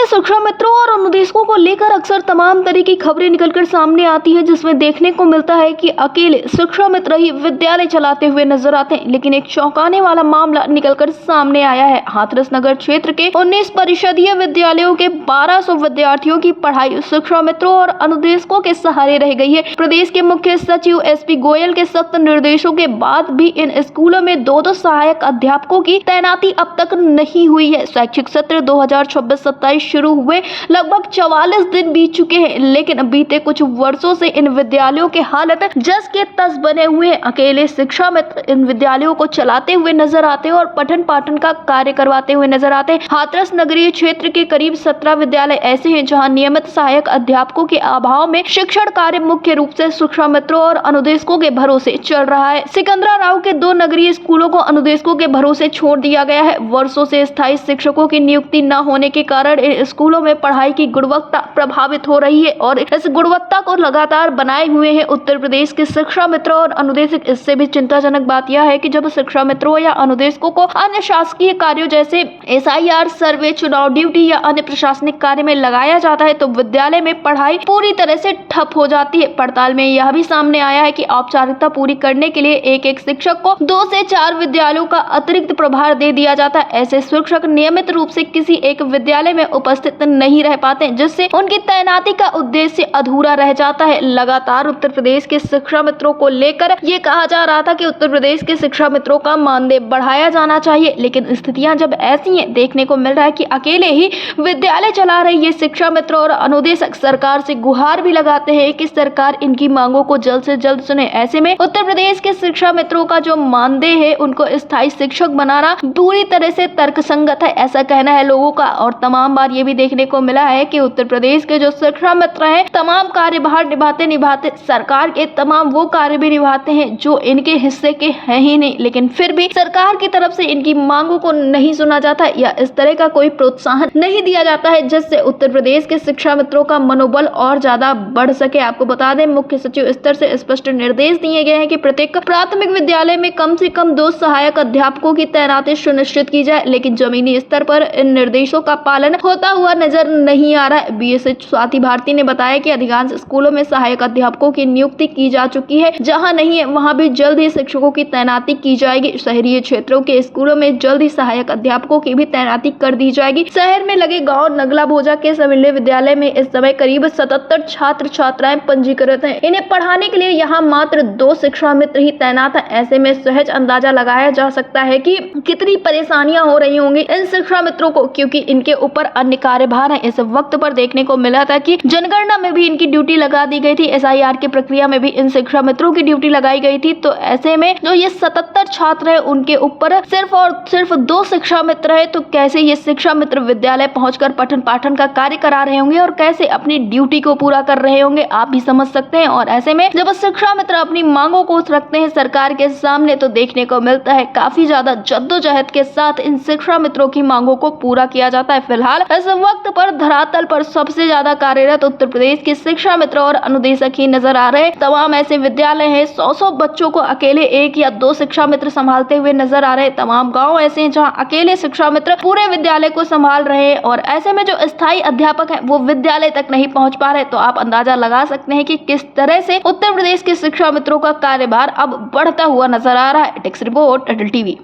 अकेले शिक्षा मित्रों और अनुदेशकों को लेकर अक्सर तमाम तरह की खबरें निकलकर सामने आती है, जिसमें देखने को मिलता है कि अकेले शिक्षा मित्र ही विद्यालय चलाते हुए नजर आते हैं। लेकिन एक चौंकाने वाला मामला निकलकर सामने आया है। हाथरस नगर क्षेत्र के 19 परिषदीय विद्यालयों के 1200 विद्यार्थियों की पढ़ाई शिक्षा मित्रों और अनुदेशकों के सहारे रह गई है। प्रदेश के मुख्य सचिव SP गोयल के सख्त निर्देशों के बाद भी इन स्कूलों में 2-2 सहायक अध्यापकों की तैनाती अब तक नहीं हुई है। शैक्षिक सत्र 2026-27 शुरू हुए लगभग 44 दिन बीत चुके हैं, लेकिन बीते कुछ वर्षों से इन विद्यालयों के हालत जस के तस बने हुए हैं। अकेले शिक्षा मित्र इन विद्यालयों को चलाते हुए नजर आते हैं और पठन पाठन का कार्य करवाते हुए नजर आते हैं। हाथरस नगरीय क्षेत्र के करीब 17 विद्यालय ऐसे हैं जहां नियमित सहायक अध्यापकों के अभाव में शिक्षण कार्य मुख्य रूप से शिक्षा मित्रों और अनुदेशकों के भरोसे चल रहा है। सिकंदराराव के 2 नगरीय स्कूलों को अनुदेशकों के भरोसे छोड़ दिया गया है। वर्षों से स्थायी शिक्षकों की नियुक्ति न होने के कारण इन स्कूलों में पढ़ाई की गुणवत्ता प्रभावित हो रही है और इस गुणवत्ता को लगातार बनाए हुए हैं उत्तर प्रदेश के शिक्षा मित्रों और अनुदेशक। इससे भी चिंताजनक बात यह है कि जब शिक्षा मित्रों या अनुदेशकों को अन्य शासकीय कार्यों जैसे SIR, सर्वे, चुनाव ड्यूटी या अन्य प्रशासनिक कार्य में लगाया जाता है तो विद्यालय में पढ़ाई पूरी तरह से ठप हो जाती है। पड़ताल में यह भी सामने आया है कि औपचारिकता पूरी करने के लिए एक शिक्षक को 2 से 4 विद्यालयों का अतिरिक्त प्रभार दे दिया जाता है। ऐसे शिक्षक नियमित रूप से किसी एक विद्यालय में उपस्थित नहीं रह पाते, जिससे उनकी तैनाती का उद्देश्य अधूरा रह जाता है। लगातार उत्तर प्रदेश के शिक्षा मित्रों को लेकर ये कहा जा रहा था कि उत्तर प्रदेश के शिक्षा मित्रों का मानदेय बढ़ाया जाना चाहिए, लेकिन स्थितियां जब ऐसी हैं, देखने को मिल रहा है कि अकेले ही विद्यालय चला रही है शिक्षा मित्र और अनुदेशक सरकार से गुहार भी लगाते हैं कि सरकार इनकी मांगों को जल्द से जल्द सुने। ऐसे में उत्तर प्रदेश के शिक्षा मित्रों का जो मानदेय है उनको स्थायी शिक्षक बनाना पूरी तरह से तर्कसंगत है, ऐसा कहना है लोगों का। और तमाम बार ये भी देखने को मिला है कि उत्तर प्रदेश के जो शिक्षा मित्र हैं तमाम कार्यभार निभाते सरकार के तमाम वो कार्य भी निभाते हैं जो इनके हिस्से के हैं ही नहीं, लेकिन फिर भी सरकार की तरफ से इनकी मांगों को नहीं सुना जाता या इस तरह का कोई प्रोत्साहन नहीं दिया जाता है जिससे उत्तर प्रदेश के शिक्षा मित्रों का मनोबल और ज्यादा बढ़ सके। आपको बता दें, मुख्य सचिव स्तर से स्पष्ट निर्देश दिए गए हैं कि प्रत्येक प्राथमिक विद्यालय में कम से कम 2 सहायक अध्यापकों की तैनाती सुनिश्चित की जाए, लेकिन जमीनी स्तर पर इन निर्देशों का पालन होता हुआ नजर नहीं आ रहा है। BSH स्वाति भारती ने बताया कि अधिकांश स्कूलों में सहायक अध्यापकों की नियुक्ति की जा चुकी है, जहां नहीं है वहां भी जल्द ही शिक्षकों की तैनाती की जाएगी। शहरी क्षेत्रों के स्कूलों में जल्द ही सहायक अध्यापकों की भी तैनाती कर दी जाएगी। शहर में लगे गाँव नगला भोजा के समिल्य विद्यालय में इस समय करीब 77 छात्र छात्राएं पंजीकृत हैं। इन्हें पढ़ाने के लिए यहाँ मात्र 2 शिक्षा मित्र ही तैनात है। ऐसे में सहज अंदाजा लगाया जा सकता है कि कितनी परेशानियां हो रही होंगी इन शिक्षा मित्रों को, क्योंकि इनके ऊपर अन्य कार्यभार है। इस वक्त पर देखने को मिला था कि जनगणना में भी इनकी ड्यूटी लगा दी गई थी, SIR की प्रक्रिया में भी इन शिक्षा मित्रों की ड्यूटी लगाई गई थी। तो ऐसे में जो ये 77 छात्र है उनके ऊपर सिर्फ और सिर्फ 2 शिक्षा मित्र है, तो कैसे ये शिक्षा मित्र विद्यालय पहुंचकर पठन पाठन का कार्य करा रहे होंगे और कैसे अपनी ड्यूटी को पूरा कर रहे होंगे, आप भी समझ सकते हैं। और ऐसे में जब शिक्षा मित्र अपनी मांगों को रखते हैं सरकार के सामने तो देखने को मिलता है काफी ज्यादा जद्दोजहद के साथ इन शिक्षा मित्रों की मांगों को पूरा किया जाता है। फिलहाल इस वक्त पर धरातल पर सबसे ज्यादा कार्यरत उत्तर प्रदेश के शिक्षा मित्र और अनुदेशक ही नजर आ रहे हैं। तमाम ऐसे विद्यालय हैं 100 बच्चों को अकेले 1 या 2 शिक्षा मित्र संभालते हुए नजर आ रहे हैं। तमाम गाँव ऐसे हैं जहाँ अकेले शिक्षा मित्र पूरे विद्यालय को संभाल रहे हैं और ऐसे में जो स्थायी अध्यापक है वो विद्यालय तक नहीं पहुंच पा रहे। तो आप अंदाजा लगा सकते हैं कि किस तरह से उत्तर प्रदेश के शिक्षा मित्रों का कार्यभार अब बढ़ता हुआ नजर आ रहा है। टेक्स रिपोर्ट, अटल TV।